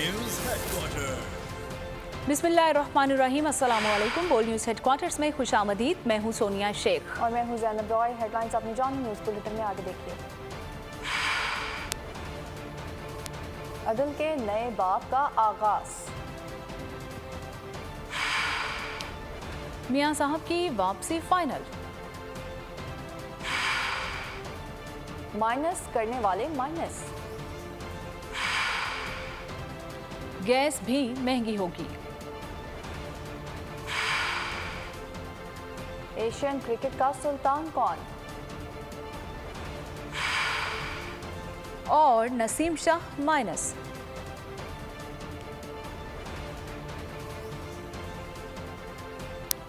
News headquarter. बिस्मिल्लाहिर्रहमानिर्रहीम, अस्सलामु अलैकुम। बोल न्यूज़ हेडक्वार्टर्स में खुशामदीद। मैं हूँ सोनिया शेख और मैं हूँ ज़ैनब रॉय। हेडलाइंस अपनी जान न्यूज़ बुलेटिन में आगे देखिए। अदल के नए बाब का आगाज। मियां साहब की वापसी फाइनल। माइनस करने वाले माइनस। गैस भी महंगी होगी। एशियन क्रिकेट का सुल्तान कौन? और नसीम शाह माइनस।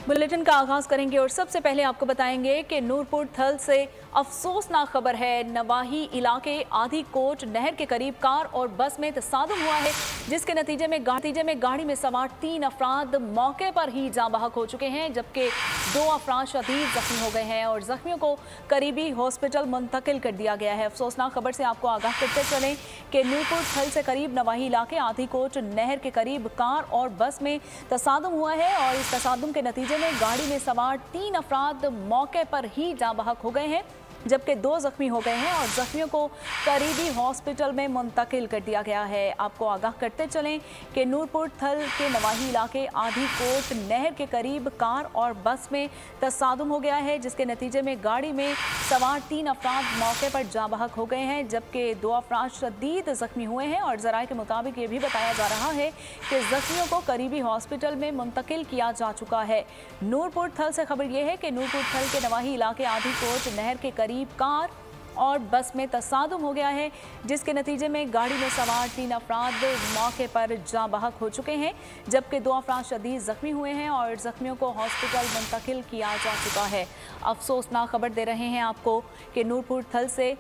बुलेटिन का आगाज करेंगे और सबसे पहले आपको बताएंगे कि नूरपुर थल से अफसोसनाक खबर है। नवाही इलाके आधी कोट नहर के करीब कार और बस में तसादुम हुआ है, जिसके नतीजे में गाड़ी में सवार 3 अफराद मौके पर ही जाँ बहक हो चुके हैं, जबकि 2 अफराद शदीद जख्मी हो गए हैं और जख्मियों को करीबी हॉस्पिटल मुंतकिल कर दिया गया है। अफसोसनाक खबर से आपको आगाह करते चलें कि नूरपुर थल से करीब नवाही इलाके आधी कोट नहर के करीब कार और बस में तसादुम हुआ है और इस तसादुम के नतीजे में गाड़ी में सवार 3 अफराद मौके पर ही जाँ बहक हो गए हैं, जबकि 2 जख्मी हो गए हैं और जख्मियों को करीबी हॉस्पिटल में मुंतकिल कर दिया गया है। आपको आगाह करते चलें कि नूरपुर थल के नवाही इलाके आधी कोट नहर के करीब कार और बस में तसादुम हो गया है, जिसके नतीजे में गाड़ी में सवार 3 अफराद मौके पर जाँ बहक हो गए हैं, जबकि 2 अफराद शदीद जख्मी हुए हैं और ज़राए के मुताबिक ये भी बताया जा रहा है कि जख्मियों को करीबी हॉस्पिटल में मुंतकिल किया जा चुका है। नूरपुर थल से खबर यह है कि नूरपुर थल के नवाही इलाके आधी कोट नहर के करीब कार और बस में तसादुम हो गया है, जिसके नतीजे में गाड़ी में सवार 3 अफराद मौके पर जाँ बहक हो चुके हैं, जबकि 2 अफराद शदीद जख्मी हुए हैं और जख्मियों को हॉस्पिटल मुंतकिल किया जा चुका है। अफसोसनाक खबर दे रहे हैं आपको कि नूरपुर थल से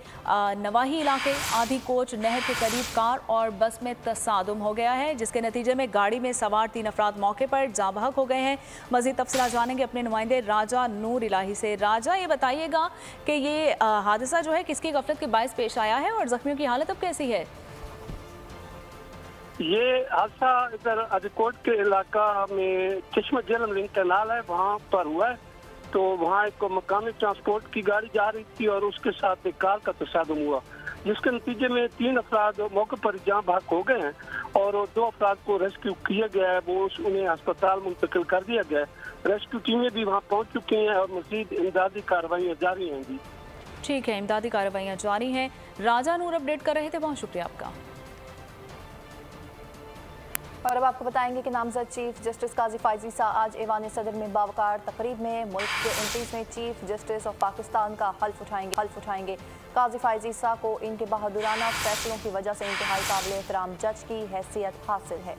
नवाही इलाके आधी कोच नहर के करीब कार और बस में तसादुम हो गया है, जिसके नतीजे में गाड़ी में सवार 3 अफराद मौके पर जाँ बहक हो गए हैं। मज़ीद तफसीलात जानेंगे अपने नुमाइंदे राजा नूर इलाही से। राजा, ये बताइएगा कि ये हादसा जो है किसकी गफलत के बायस पेश आया है और जख्मियों की हालत अब कैसी है? ये हादसा इधर अजकोट के इलाका में चश्मा जेलम लिंक कैनाल है, वहाँ पर हुआ है। तो वहाँ एक मकामी ट्रांसपोर्ट की गाड़ी जा रही थी और उसके साथ एक कार का तसादुम हुआ, जिसके नतीजे में 3 अफराद मौके पर जाँ बहक हो गए हैं और 2 अफराद को रेस्क्यू किया गया है। वो उन्हें अस्पताल मुंतकिल कर दिया गया है। रेस्क्यू टीमें भी वहाँ पहुँच चुकी हैं और मज़ीद इमदादी कार्रवाइयाँ जारी हैं। जी ठीक है, इमदादी कार्रवाइयाँ जारी हैं। राजा नूर अपडेट कर रहे थे, बहुत शुक्रिया आपका। और अब आपको बताएंगे कि नामजद चीफ जस्टिस काजी फायज ईसा आज ऐवान सदर में बावकार तकरीब में मुल्क के 29वें चीफ जस्टिस ऑफ पाकिस्तान का हल्फ उठाएंगे। काजी फायज ईसा को इनके बहादुराना फैसलों की वजह से इंतहाई काबिल एहतराम जज की हैसियत हासिल है।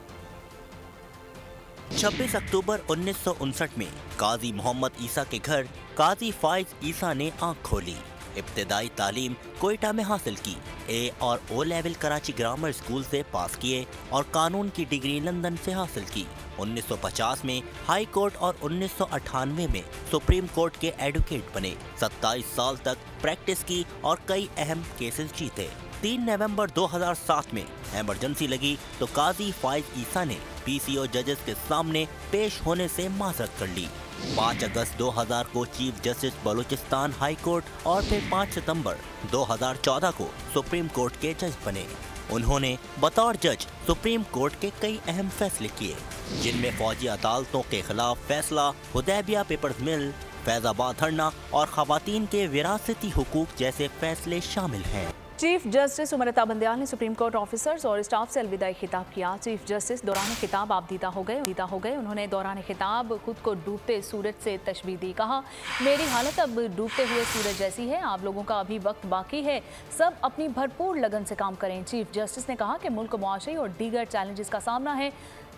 26 अक्टूबर 1959 में काजी मोहम्मद ईसा के घर काजी फायज ईसा ने आंख खोली। इब्तिदाई तालीम कोयटा में हासिल की। ए और O level Karachi grammar school से पास किए और कानून की डिग्री लंदन से हासिल की। 1950 में हाई कोर्ट और 1998 में सुप्रीम कोर्ट के एडवोकेट बने। 27 साल तक प्रैक्टिस की और कई अहम केसेस जीते। 3 नवंबर 2007 में इमरजेंसी लगी तो काजी फायज ईसा ने पीसीओ जजेस के सामने पेश होने से माजरत कर ली। 5 अगस्त 2000 को chief justice Balochistan high court और फिर 5 सितंबर 2014 को सुप्रीम कोर्ट के जज बने। उन्होंने बतौर जज सुप्रीम कोर्ट के कई अहम फैसले किए, जिनमें फौजी अदालतों के खिलाफ फैसला, हुदैबिया पेपर्स मिल, फैजाबाद धरना और खवातीन के विरासती हुकूक जैसे फैसले शामिल हैं। चीफ जस्टिस उमर अता बंदयाल ने सुप्रीम कोर्ट ऑफिसर्स और स्टाफ से अलविदाई खिताब किया। चीफ जस्टिस दौरान खिताब आपदीदा हो गए। उन्होंने दौरान खिताब खुद को डूबते सूरज से तशबीह दी। कहा, मेरी हालत अब डूबते हुए सूरज जैसी है। आप लोगों का अभी वक्त बाकी है, सब अपनी भरपूर लगन से काम करें। चीफ जस्टिस ने कहा कि मुल्क मुआशी और दीगर चैलेंजेस का सामना है।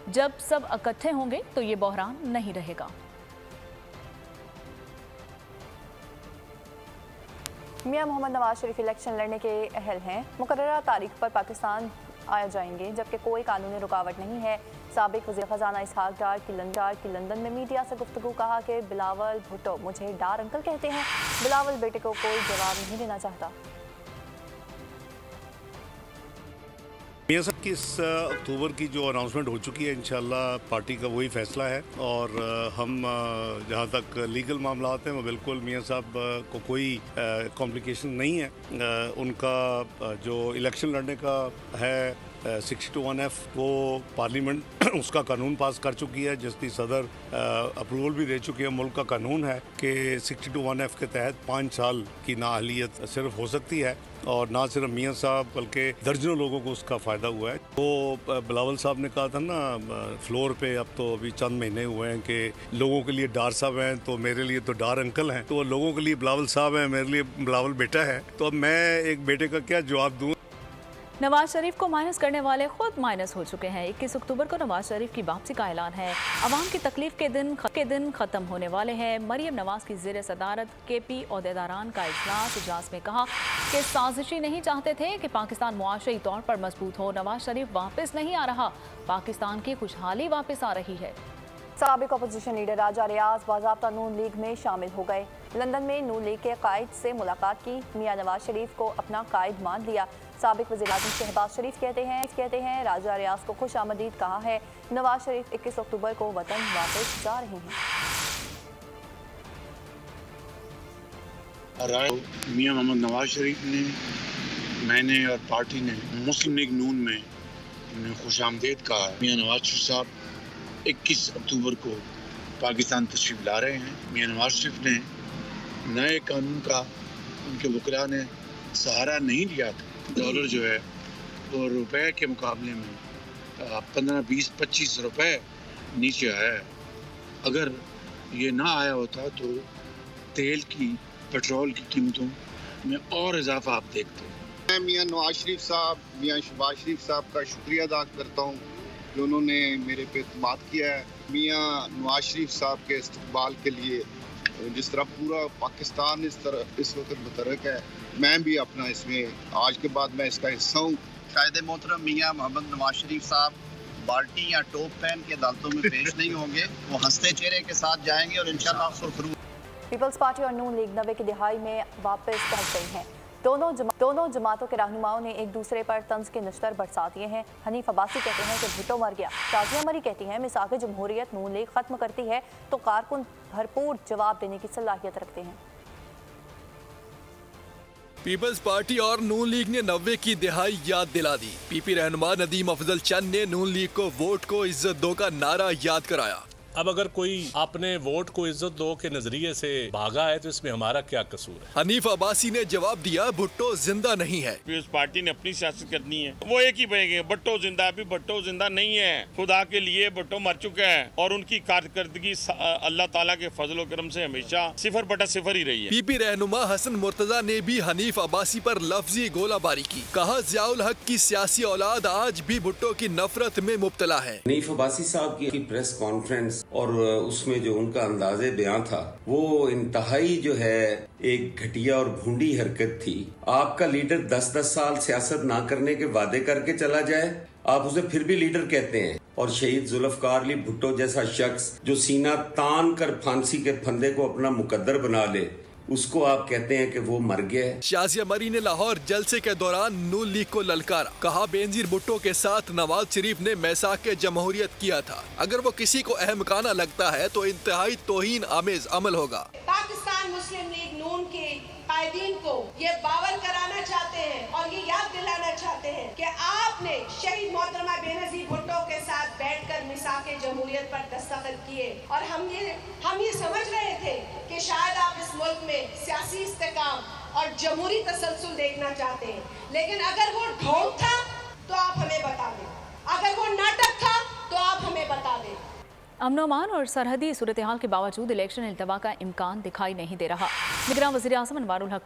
जब सब इकट्ठे होंगे तो ये बहरान नहीं रहेगा। मियां मोहम्मद नवाज शरीफ इलेक्शन लड़ने के अहल हैं। मुकर्ररा तारीख पर पाकिस्तान आ जाएंगे, जबकि कोई कानूनी रुकावट नहीं है। साबिक वज़ीर ख़जाना इसहाक डार की लंदन में मीडिया से गुफ्तगू। कहा कि बिलावल भुट्टो मुझे डार अंकल कहते हैं। बिलावल बेटे को कोई जवाब नहीं देना चाहता। मियां साहब की 21 अक्टूबर की जो अनाउंसमेंट हो चुकी है, इंशाल्लाह पार्टी का वही फैसला है और हम जहां तक लीगल मामलात हैं वो बिल्कुल मियां साहब को कोई कॉम्प्लिकेशन नहीं है। उनका जो इलेक्शन लड़ने का है 62(1)(f) वो पार्लियामेंट उसका कानून पास कर चुकी है, जिसकी सदर अप्रूवल भी दे चुकी है। मुल्क का कानून है कि 62(1)(f) के तहत 5 साल की नाअहलियत सिर्फ हो सकती है और ना सिर्फ मियां साहब बल्कि दर्जनों लोगों को उसका फ़ायदा हुआ है। वो बिलावल साहब ने कहा था ना फ्लोर पे, अब तो अभी चंद महीने हुए हैं कि लोगों के लिए डार साहब हैं तो मेरे लिए तो डार अंकल हैं, तो लोगों के लिए बिलावल साहब हैं, मेरे लिए बिलावल बेटा है। तो अब मैं एक बेटे का क्या जवाब दूँ। नवाज शरीफ को माइनस करने वाले खुद माइनस हो चुके हैं। 21 अक्टूबर को नवाज शरीफ की वापसी का ऐलान है। अवाम की तकलीफ के दिन खत्म होने वाले हैं। मरियम नवाज की ज़ेर सदारत केपी ओहदेदारान का इजलास में कहा कि साजिशी नहीं चाहते थे कि पाकिस्तान मुआशरी तौर पर मजबूत हो। नवाज शरीफ वापस नहीं आ रहा, पाकिस्तान की खुशहाली वापस आ रही है। साबिक अपोजिशन लीडर राजा रियाज बाज़ाब्ता नून लीग में शामिल हो गए। लंदन में नून लीग के कायद से मुलाकात की, मियां नवाज शरीफ को अपना कायद मान लिया। साबिक वज़ीर-ए-आज़म शहबाज शरीफ कहते हैं राजा रियाज को खुश आमदीद कहा है। नवाज शरीफ 21 अक्टूबर को वतन वापस जा रहे हैं। मियां मोहम्मद नवाज शरीफ ने, मैंने और पार्टी ने मुस्लिम लीग नून में खुश आमदीद कहा है। मियां नवाज शरीफ साहब 21 अक्टूबर को पाकिस्तान तशरीफ ला रहे हैं। मियां नवाज शरीफ ने नए कानून का उनके वकला ने सहारा नहीं लिया था। डॉलर जो है वो रुपए के मुकाबले में 15, 20, 25 रुपए नीचे आया है। अगर ये ना आया होता तो तेल की, पेट्रोल की कीमतों में और इजाफा आप देखते। मैं मियां नवाज शरीफ साहब, मियां शहबाज शरीफ साहब का शुक्रिया अदा करता हूँ कि उन्होंने मेरे पे एतमाद किया है। मियां नवाज शरीफ साहब के इस्तकबाल के लिए जिस तरह पूरा पाकिस्तान इस वक्त मुतरक है, मैं भी अपना इसमें आज के बाद मैं इसका हिस्सा हूँ। शायद मोहतरम मियां मोहम्मद नवाज शरीफ साहब बाल्टी या टोप पहन के अदालतों में पेश नहीं होंगे, वो हंसते चेहरे के साथ जाएंगे और इंशाल्लाह सुरखरू। पीपल्स पार्टी और नून लीग 90 की दिहाई में वापस पहुंच गई हैं। दोनों जमातों के रहनुमाओं ने एक दूसरे पर तंज के नश्तर बरसा दिए हैं। हनीफ अब्बासी कहते हैं कि भुट्टो मर गया। शाजिया मरी कहती हैं मिसाक जमहूरियत नून लीग खत्म करती है तो कारकुन भरपूर जवाब देने की सलाहियत रखते हैं। पीपल्स पार्टी और नून लीग ने 90 की दिहाई याद दिला दी। पीपी रहनुमा नदीम अफजल चंद ने नून लीग को वोट को इज्जत दो का नारा याद कराया। अब अगर कोई अपने वोट को इज्जत दो के नजरिए से भागा है तो इसमें हमारा क्या कसूर है। हनीफ अब्बासी ने जवाब दिया भुट्टो जिंदा नहीं है। पीपल्स पार्टी ने अपनी सियासत करनी है, वो एक ही बनेंगे। भुट्टो जिंदा है, अभी भुट्टो जिंदा नहीं है। खुदा के लिए भुट्टो मर चुका है और उनकी कारकर्दगी अल्लाह ताला के फजल करम से हमेशा 0/0 ही रही है। पीपी रहनुमा हसन मुर्तजा ने भी हनीफ अब्बासी पर लफ्जी गोलाबारी की। कहा ज़ियाउल हक की सियासी औलाद आज भी भुट्टो की नफरत में मुब्तला है। हनीफ अब्बासी साहब की प्रेस कॉन्फ्रेंस और उसमें जो उनका अंदाजे बयान था वो इंतहाई जो है एक घटिया और भूंडी हरकत थी। आपका लीडर 10-10 साल सियासत ना करने के वादे करके चला जाए, आप उसे फिर भी लीडर कहते हैं। और शहीद जुल्फकार अली भुट्टो जैसा शख्स जो सीना तान कर फांसी के फंदे को अपना मुकद्दर बना ले, उसको आप कहते हैं कि वो मर गया है। शाजिया मरी ने लाहौर जलसे के दौरान नून लीग को ललकारा। कहा बेनजीर भुट्टो के साथ नवाज शरीफ ने मैसाक जमहूरियत किया था। अगर वो किसी को अहमकाना लगता है तो इंतहाई तौहीन आमेज अमल होगा। पाकिस्तान मुस्लिम लीग नून के कायदीन को ये बावर कराना चाहते हैं और ये याद दिलाना चाहते हैं कि आपने शहीद मोहतरमा बेनजीर भुट्टो के साथ बैठकर मिसाक जमहूरियत पर दस्तखत किए और हम ये समझ रहे थे कि शायद आप इस मुल्क में सियासी इस्तेकाम और जमहूरी तसलसल देखना चाहते हैं, लेकिन अगर वो ढोंग था तो आप हमें बता दें, अगर वो नाटक था तो आप हमें बता दें। अमन-ओ-अमान और सरहदी सूरत हाल के बावजूद इलेक्शन इल्तवा का इम्कान दिखाई नहीं दे रहा। निगरान वज़ीर-ए-आज़म अनवारुल हक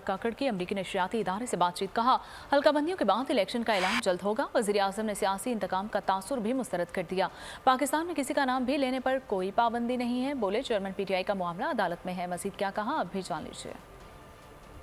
काकड़ की अमरीकी नशरियाती इदारे से बातचीत। कहा हल्काबंदियों के बाद इलेक्शन का ऐलान जल्द होगा। वज़ीर-ए-आज़म ने सियासी इंतकाम का तासुर भी मुस्तरद कर दिया। पाकिस्तान में किसी का नाम भी लेने पर कोई पाबंदी नहीं है। बोले चेयरमैन PTI का मामला अदालत में है। मज़ीद क्या कहा अब भी जान लीजिए।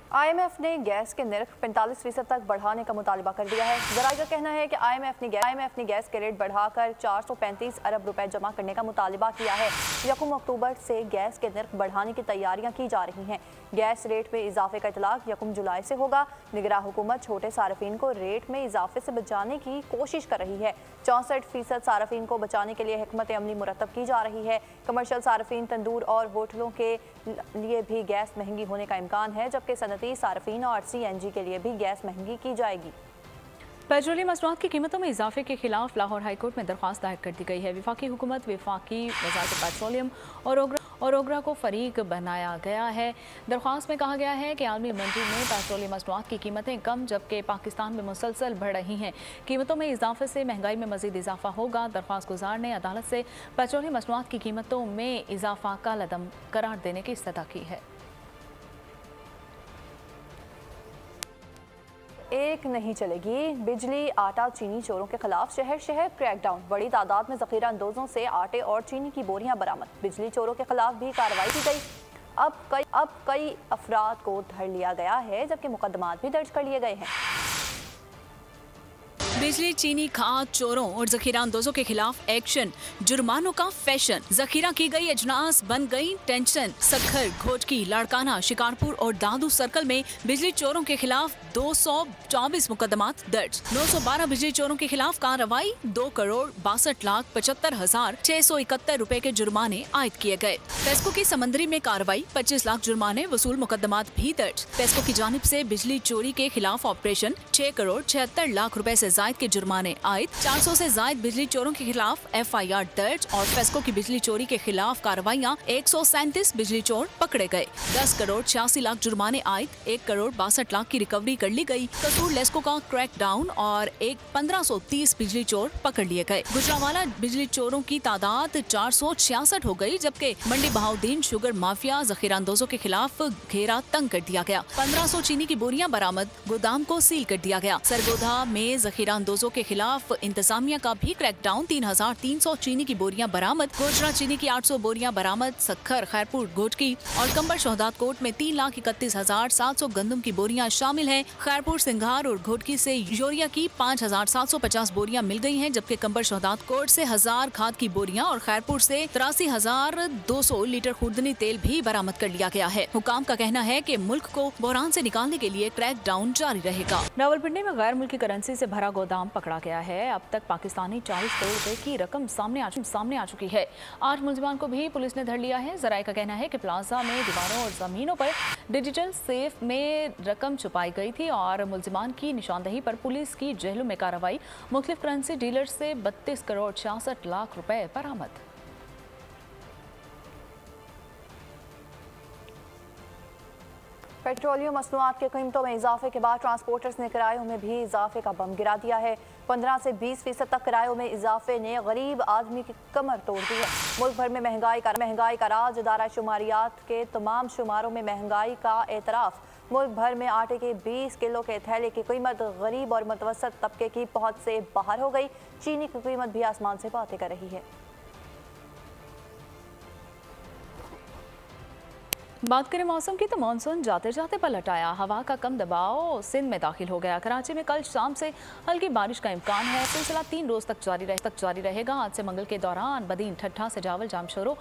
IMF ने गैस के निर्ख 45% तक बढ़ाने का मुतालबा कर दिया है। ज़राए का कहना है कि IMF ने गैस के रेट बढ़ाकर 435 अरब रुपए जमा करने का मुतालबा किया है। 1 अक्टूबर से गैस के निर्ख बढ़ाने की तैयारियां की जा रही हैं। गैस रेट में इजाफे का इतलाक 1 जुलाई से होगा। निगरान हुकूमत छोटे सार्फिन को रेट में इजाफे से बचाने की कोशिश कर रही है। 64% सार्फिन को बचाने के लिए हिकमत अमली मुरतब की जा रही है। कमर्शियल सार्फिन, तंदूर और होटलों के लिए भी गैस महंगी होने का इम्कान है, जबकि सनती सार्फिन और CNG के लिए भी गैस महंगी की जाएगी। पेट्रोलियम मसनूआत की कीमतों में इजाफे के खिलाफ लाहौर हाईकोर्ट में दरख्वास्त दायर कर दी गई है। वफाकी हुकूमत, वफाकी वज़ारत पेट्रोलियम और ओगरा को फरीक बनाया गया है। दरख्वास्त में कहा गया है कि आलमी मंडी में पेट्रोलियम मसनूआत की कीमतें कम, जबकि पाकिस्तान में मुसलसल बढ़ रही हैं। कीमतों में इजाफे से महंगाई में मजीद इजाफा होगा। दरख्वास्त गुजार ने अदालत से पेट्रोलियम मसनूआत की कीमतों में इजाफा का लदम करार देने की इस्तदा की है। एक नहीं चलेगी, बिजली, आटा, चीनी चोरों के खिलाफ शहर शहर क्रैकडाउन। बड़ी तादाद में जखीरा अंदोजों से आटे और चीनी की बोरियां बरामद। बिजली चोरों के खिलाफ भी कार्रवाई की गई। अब कई अफराद को धर लिया गया है, जबकि मुकदमात भी दर्ज कर लिए गए हैं। बिजली, चीनी, खाद चोरों और जखीरा अंदोजों के खिलाफ एक्शन, जुर्मानों का फैशन। जखीरा की गई अजनास बन गई टेंशन। सखर, घोटकी, लाड़काना, शिकारपुर और दादू सर्कल में बिजली चोरों के खिलाफ 224 मुकदमात दर्ज। 912 बिजली चोरों के खिलाफ कार्रवाई। 2,62,75,671 रुपए के जुर्माने आयद किए गए। पेस्को की समंदरी में कार्रवाई, 25 लाख जुर्माने वसूल, मुकदमात भी दर्ज। पेस्को की जानिब से बिजली चोरी के खिलाफ ऑपरेशन, 6,76,00,000 रुपए से जायद के जुर्माने आयद। 400 से जायद बिजली चोरों के खिलाफ FIR दर्ज और पेस्को की बिजली चोरी के खिलाफ कार्रवाइयाँ। 137 बिजली चोर पकड़े गए। 10,86,00,000 जुर्माने आयद। 1,62,00,000 की रिकवरी कर ली गई। कसूर लेस्को का क्रैकडाउन और 1530 बिजली चोर पकड़ लिए गए। गुजरांवाला बिजली चोरों की तादाद 466 हो गई, जबकि मंडी बहाउद्दीन शुगर माफिया जखीरा अंदोजों के खिलाफ घेरा तंग कर दिया गया। 1500 चीनी की बोरियां बरामद, गोदाम को सील कर दिया गया। सरगोधा में जखीरा अंदोजों के खिलाफ इंतजामिया का भी क्रैकडाउन। 3,300 चीनी की बोरियां बरामद। गोजरा चीनी की 800 बोरियां बरामद। सखर, खैरपुर, घोटकी और कंबर शोहदात कोट में 3,31,700 गंदम की बोरियां शामिल हैं। खैरपुर, सिंघार और घोटकी से यूरिया की 5,750 बोरियां मिल गई हैं, जबकि कंबर शोहदात कोट से 1000 खाद की बोरियां और खैरपुर से 83,200 लीटर खुर्दनी तेल भी बरामद कर लिया गया है। हुकाम का कहना है कि मुल्क को बहरान से निकालने के लिए क्रैकडाउन जारी रहेगा। रावलपिंडी में गैर मुल्की करेंसी से भरा गोदाम पकड़ा गया है। अब तक पाकिस्तानी 40 करोड़ रुपए की रकम सामने आ चुकी है। 8 मुलजिमान को भी पुलिस ने धर लिया है। जराए का कहना है कि प्लाजा में दीवारों और जमीनों पर डिजिटल सेफ में रकम छुपाई गई थी और मुलजिमान की निशानदही पर पुलिस की जेलों में कार्रवाई। मुख्तलिफ करेंसी डीलर से 32 करोड़ 66 लाख रुपए बरामद। पेट्रोलियम मसनूआत की कीमतों में इजाफे के बाद ट्रांसपोर्टर्स ने किरायों में भी इजाफे का बम गिरा दिया है। 15 से 20% तक किरायों में इजाफे ने गरीब आदमी की कमर तोड़ दी है। मुल्क भर में महंगाई का राज, अदारा शुमारियात के तमाम शुमारों में महंगाई का एतराफ़। मुल्क भर में आटे के 20 किलो के थैले की कीमत गरीब और मुतवसत तबके की पहुँच से बाहर हो गई। चीनी की कीमत भी आसमान से बातें कर रही है। बात करें मौसम की तो मानसून जाते जाते पलट आया। हवा का कम दबाव सिंध में दाखिल हो गया। कराची में कल शाम से हल्की बारिश का इम्कान है। सिलसिला 3 रोज तक जारी रहेगा। आज से मंगल के दौरान बदीन, ठट्ठा, सजावल, जामशोरो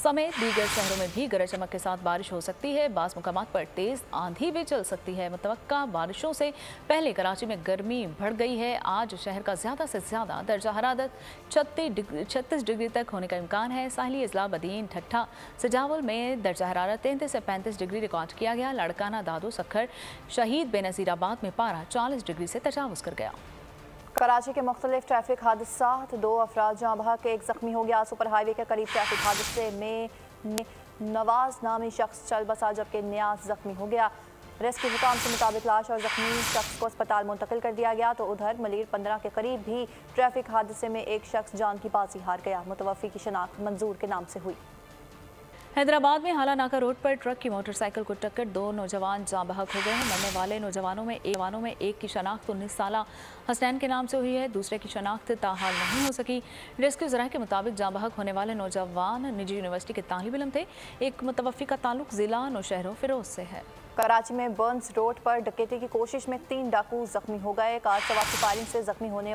समेत दीगर शहरों में भी गरज चमक के साथ बारिश हो सकती है। बाज़ मुकामात पर तेज आंधी भी चल सकती है। मुतवक्का बारिशों से पहले कराची में गर्मी बढ़ गई है। आज शहर का ज़्यादा से ज़्यादा दर्जा हरारत 36 डिग्री तक होने का इम्कान है। साहली अजला, बदीन, ठट्ठा, सजावल में दर्जा हरारत 33 से 35 डिग्री रिकॉर्ड किया गया। लड़काना, दादू, सखर, शहीद बेनज़ीराबाद में पारा 40 डिग्री से तजावुज कर गया। कराची के मुख्तलिफ ट्रैफिक हादसात, 2 अफराद जहाँ बहक, 1 जख्मी हो गया। सुपर हाईवे के करीब ट्रैफिक हादसे में नवाज नामी शख्स चल बसा, जबकि न्याज जख्मी हो गया। रेस्क्यू हुकाम के मुताबिक लाश और जख्मी शख्स को अस्पताल मुंतकिल कर दिया गया। तो उधर मलीर 15 के करीब भी ट्रैफिक हादसे में एक शख्स जान की बाजी हार गया। मुतवफ़ी की शनाख्त मंजूर के नाम से हुई। हैदराबाद में हाला नाका रोड पर ट्रक की मोटरसाइकिल को टक्कर 2 नौजवान जाँ बहक हो गए हैं। मरने वाले नौजवानों में एक की शनाख्त 19 साला हसनैन के नाम से हुई है। दूसरे की शनाख्त ताहाल नहीं हो सकी। रेस्क्यू ज़राए के मुताबिक जाँ बहक होने वाले नौजवान निजी यूनिवर्सिटी के तालिब इल्म थे। एक मुतवफ़ी का ताल्लुक ज़िला नौशहरों फ़िरोज़ से है। कराची में बर्न्स रोड पर डकैती की कोशिश में 3 डाकू जख्मी हो गए। कार सवार की फायरिंग से जख्मी होने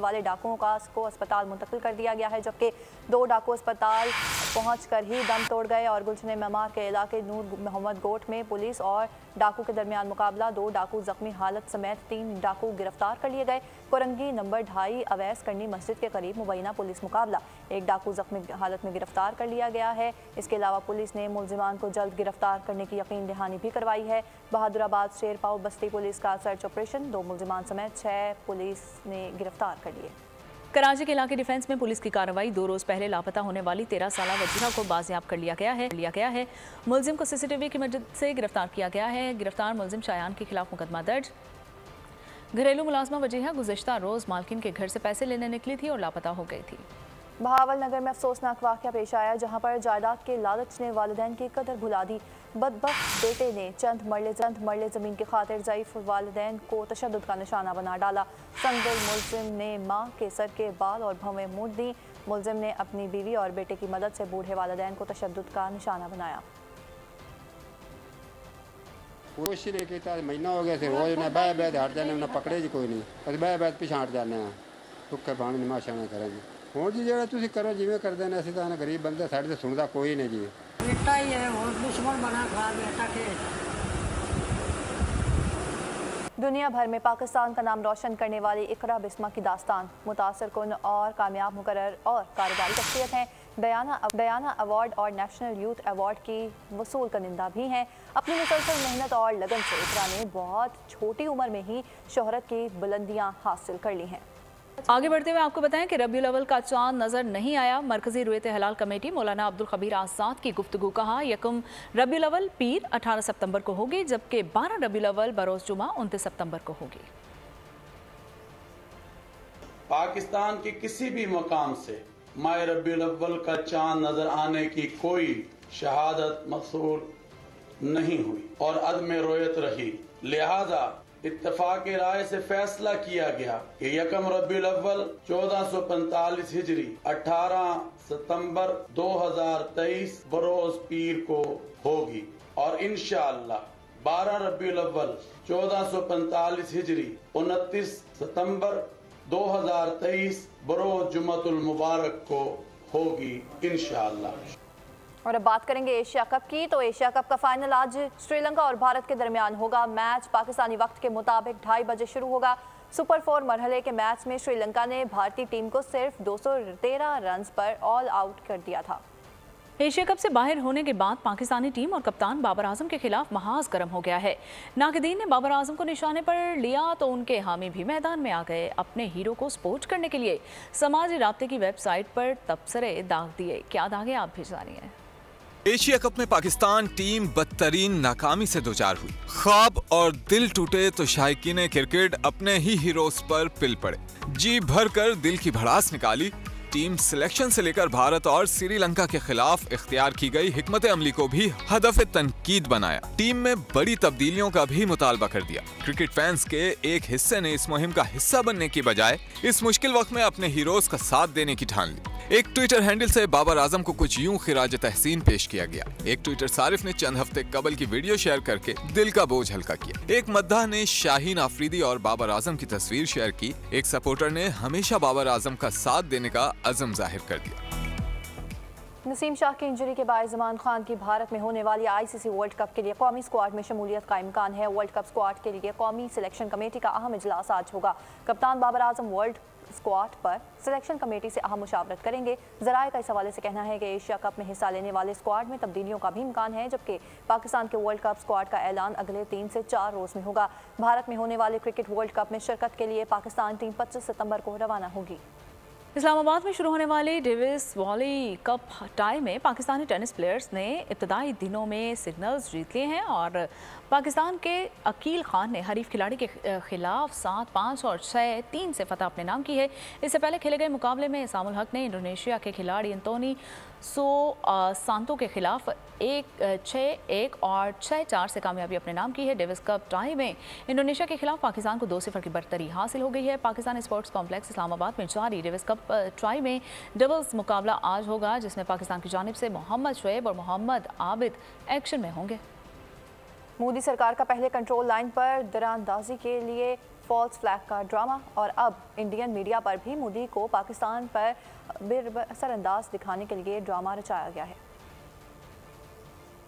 वाले डाकुओं को अस्पताल मुंतकिल कर दिया गया है, जबकि 2 डाकू अस्पताल पहुंचकर ही दम तोड़ गए। और गुलशन मेमार के इलाके नूर मोहम्मद गोट में पुलिस और डाकू के दरमियान मुकाबला, 2 डाकू जख्मी हालत समेत 3 डाकू गिरफ्तार कर लिए गए। कोरंगी नंबर 2.5 अवैस करनी मस्जिद के करीब मुबैना पुलिस मुकाबला, 1 डाकू जख्मी हालत में गिरफ्तार कर लिया गया है। इसके अलावा पुलिस ने मुलजिमान को जल्द गिरफ्तार करने की यकीन दहानी भी करवाई है। बहादुराबाद शेरपाव बस्ती पुलिस का सर्च ऑपरेशन, 2 मुलजिमान समेत 6 पुलिस ने गिरफ्तार कर लिए। कराची के इलाके डिफेंस में पुलिस की कार्रवाई, 2 रोज पहले लापता होने वाली 13 साला वजीरा को बाजियाब कर लिया गया है। मुलजिम को सीसीटीवी की मदद से गिरफ्तार किया गया है। गिरफ्तार मुलजिम शायान के खिलाफ मुकदमा दर्ज। घरेलू मुलाजमा वजीहा गुज़िश्ता रोज मालकिन के घर से पैसे लेने निकली थी और लापता हो गई थी। बहावल नगर में अफसोसनाक वाक़या पेश आया, जहां पर जायदाद के लालच ने वालिदैन की कदर भुला दी। बदबख्त बेटे ने चंद मरले ज़मीन की खातिर ज़ईफ़ वालिदैन को तशद्दुद का निशाना बना डाला। संगदिल मुलजिम ने माँ के सर के बाल और भवें मूड दी। मुलजिम ने अपनी बीवी और बेटे की मदद से बूढ़े वालिदैन को तशद्दुद का निशाना बनाया। कोशिश नहीं किया, महीना हो गया रोज ने बह हट जाने, उन्हें पकड़े जी कोई नहीं, अस बह पिछा हट जाने, भुखे पानी निमाशा नहीं करेंगे। ਹੁਣ ਜੀ ਜਿਹੜਾ ਤੁਸੀਂ ਕਰੋ ਜਿਵੇਂ ਕਰਦੇ ਨੇ, ਅਸੀਂ ਤਾਂ ਗਰੀਬ ਬੰਦੇ, ਸਾਡੇ ਤੇ ਸੁਣਦਾ ਕੋਈ ਨਹੀਂ ਜੀ। बेटा ही है और दुश्मन बना खा बेटा के। दुनिया भर में पाकिस्तान का नाम रोशन करने वाली इकरा बिस्मा की दास्तान मुतासर कुन और कामयाब मुकर्रर और कारोबारी शख्सियत हैं। दयाना अवार्ड और नेशनल यूथ अवार्ड की वसूल कनिंदा भी हैं। अपनी मुसलसल मेहनत और लगन से इकरा ने बहुत छोटी उम्र में ही शोहरत की बुलंदियां हासिल कर ली हैं। आगे बढ़ते हुए आपको बताएं कि रबीउल अव्वल का चांद नजर नहीं आया। मरकजी रुयत हलाल कमेटी मौलाना अब्दुल खबीर आजाद की गुफ्तगू, कहा यकम रबीउल अव्वल पीर 18 सितंबर को होगी, जबकि 12 रबीउल अव्वल बरोज जुमा 29 सितंबर को होगी। पाकिस्तान के किसी भी मकाम से माह रबीउल अव्वल का चांद नजर आने की कोई शहादत मसूल नहीं हुई और अदम रोयत रही, लिहाजा इत्तफाक राय से फैसला किया गया कि यकम रबीउल अव्वल 1445 हिजरी 18 सितंबर 2023 बरोज पीर को होगी और इंशाअल्लाह 12 रबीउल अव्वल 1445 हिजरी 29 सितंबर 2023 बरोज जुमतुल मुबारक को होगी इंशाअल्लाह। और अब बात करेंगे एशिया कप की। तो एशिया कप का फाइनल आज श्रीलंका और भारत के दरमियान होगा। मैच पाकिस्तानी वक्त के मुताबिक 2:30 बजे शुरू होगा। सुपर 4 मरहले के मैच में श्रीलंका ने भारतीय टीम को सिर्फ 213 रन पर ऑल आउट कर दिया था। एशिया कप से बाहर होने के बाद पाकिस्तानी टीम और कप्तान बाबर आजम के खिलाफ महाज गर्म हो गया है। नाकदीन ने बाबर आजम को निशाने पर लिया तो उनके हामी भी मैदान में आ गए। अपने हीरो को सपोर्ट करने के लिए समाजी राब्ते की वेबसाइट पर तबसरे दाग दिए। क्या दागे आप भी जानिए। एशिया कप में पाकिस्तान टीम बदतरीन नाकामी से दोचार हुई। ख्वाब और दिल टूटे तो शायकीन क्रिकेट अपने ही हीरोज पर पिल पड़े। जी भर कर दिल की भड़ास निकाली। टीम सिलेक्शन से लेकर भारत और श्रीलंका के खिलाफ इख्तियार की गई हिकमत अमली को भी हदफ तनकीद बनाया। टीम में बड़ी तब्दीलियों का भी मुतालबा कर दिया। क्रिकेट फैंस के एक हिस्से ने इस मुहिम का हिस्सा बनने की बजाय इस मुश्किल वक्त में अपने हीरोज का साथ देने की ठान ली। एक ट्विटर हैंडल से बाबर आजम को कुछ यूं खिराज तहसीन पेश किया गया। एक ट्विटर सारिफ ने चंद हफ्ते कबल की वीडियो शेयर करके दिल का बोझ हल्का किया। एक मद्दाह ने शाहीन आफरीदी और बाबर आजम की तस्वीर शेयर की। एक सपोर्टर ने हमेशा बाबर आजम का साथ देने का अज़म जाहिर कर दिया। नसीम शाह की इंजरी के बाद जमान खान की भारत में होने वाली आईसीसी वर्ल्ड कप के लिए कौमी स्क्वाड में शमूलियत का इम्कान है। वर्ल्ड कप स्क्वाड के लिए कौमी सिलेक्शन कमेटी का अहम इजलास आज होगा। कप्तान बाबर आजम वर्ल्ड स्क्वाड पर सिलेक्शन कमेटी से अहम मुशावरत करेंगे। जराए का इस हवाले से कहना है कि एशिया कप में हिस्सा लेने वाले स्क्वाड में तब्दीलियों का भी इम्कान है, जबकि पाकिस्तान के वर्ल्ड कप स्क्वाड का ऐलान अगले 3 से 4 रोज में होगा। भारत में होने वाले क्रिकेट वर्ल्ड कप में शिरकत के लिए पाकिस्तान टीम 25 सितंबर को रवाना होगी। इस्लामाबाद में शुरू होने वाले डेविस वॉली कप टाई में पाकिस्तानी टेनिस प्लेयर्स ने इब्तदाई दिनों में सिग्नल्स जीत लिए हैं और पाकिस्तान के अकील खान ने हरीफ खिलाड़ी के खिलाफ 7-5 और 6-3 से फतह अपने नाम की है। इससे पहले खेले गए मुकाबले में इसामुल हक ने इंडोनेशिया के खिलाड़ी एंटोनी सांतो के खिलाफ 1-6-1 और 6-4 से कामयाबी अपने नाम की है। डेविस कप टाई में इंडोनेशिया के खिलाफ पाकिस्तान को 2-0 की बरतरी हासिल हो गई है। पाकिस्तान स्पोर्ट्स कॉम्प्लेक्स इस्लामाबाद में जारी डेविस कप टाई में डबल्स मुकाबला आज होगा, जिसमें पाकिस्तान की जानिब से मोहम्मद शुएब और मोहम्मद आबिद एक्शन में होंगे। मोदी सरकार का पहले कंट्रोल लाइन पर दरारंदाजी के लिए फॉल्स फ्लैग का ड्रामा और अब इंडियन मीडिया पर भी मोदी को पाकिस्तान पर बेअसरअंदाज दिखाने के लिए ड्रामा रचाया गया है।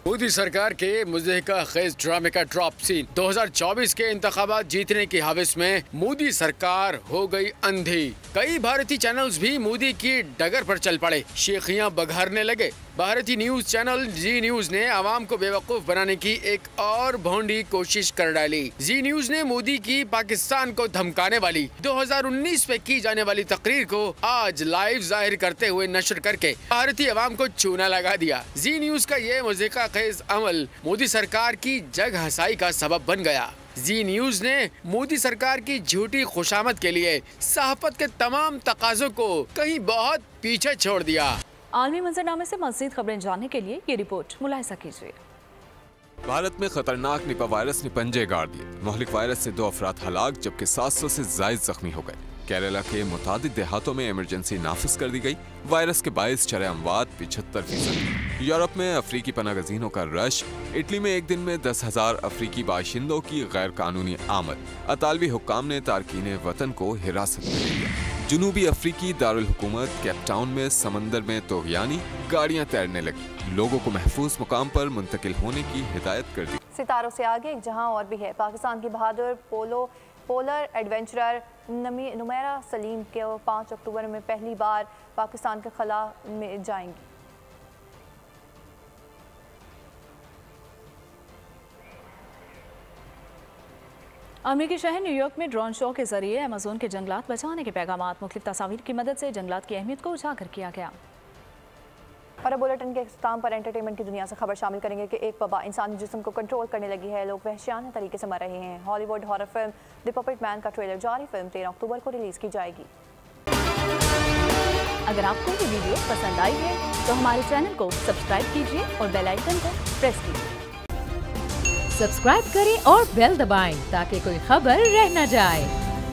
मोदी सरकार के मुज़हिका खेज ड्रामे का ड्रॉप सीन। 2024 के इंतखाबात जीतने की हवस में मोदी सरकार हो गई अंधी। कई भारतीय चैनल्स भी मोदी की डगर पर चल पड़े, शेखियां बघारने लगे। भारतीय न्यूज चैनल जी न्यूज ने आवाम को बेवकूफ बनाने की एक और भोंडी कोशिश कर डाली। जी न्यूज ने मोदी की पाकिस्तान को धमकाने वाली 2019 में की जाने वाली तकरीर को आज लाइव जाहिर करते हुए नशर करके भारतीय आवाम को चूना लगा दिया। जी न्यूज का ये मुज़हिका खेज अमल मोदी सरकार की जग हंसाई का सबब बन गया। जी न्यूज ने मोदी सरकार की झूठी खुशामद के लिए सहाफत के तमाम तकाज़ों को कहीं बहुत पीछे छोड़ दिया। आलमी मंजरनामे से मज़ीद खबरें जानने के लिए ये रिपोर्ट मुलाहिजा कीजिए। भारत में खतरनाक निपा वायरस ने पंजे गाड़ दिए। मोहलिक वायरस से 2 अफराद हलाक जबकि 700 से जायद जख्मी हो गए। केरला के मुतादिद देहातों में इमरजेंसी नाफिज कर दी गई। वायरस के बायस शरह अमवात 75%। यूरोप में अफ्रीकी पनागजीनों का रश। इटली में एक दिन में 10,000 अफ्रीकी बाशिंदों की गैर कानूनी आमद। अतालवी हुक्काम ने तारकीन वतन को हिरासत में लिया। जनूबी अफ्रीकी दारुल हुकूमत केपटाउन में समंदर में तोगयानी गाड़ियां तैरने लगी। लोगों को महफूज मुकाम पर मुंतकिल होने की हिदायत कर दी। सितारों से आगे एक जहां और भी है। पाकिस्तान की बहादुर पोलर एडवेंचरर नुमैरा सलीम के 5 अक्टूबर में पहली बार पाकिस्तान के खला में जाएंगी। अमेरिकी शहर न्यूयॉर्क में ड्रोन शो के जरिए अमेज़न के जंगलात बचाने के पैगामात मुख्तलिफ तस्वीर की मदद से जंगलात की अहमियत को उजागर किया गया। और अब बुलेटिन के इख्तिताम पर एंटरटेनमेंट की दुनिया से खबर शामिल करेंगे कि एक वबा इंसानी जिस्म को कंट्रोल करने लगी है। लोग वहशियाना तरीके से मर रहे हैं। Hollywood horror film the puppet man का ट्रेलर जारी। फिल्म 13 अक्टूबर को रिलीज की जाएगी। अगर आपको ये वीडियो पसंद आई है तो हमारे चैनल को सब्सक्राइब कीजिए और बेल आइकन को प्रेस कीजिए। सब्सक्राइब करें और बेल दबाएं ताकि कोई खबर रह न जाए।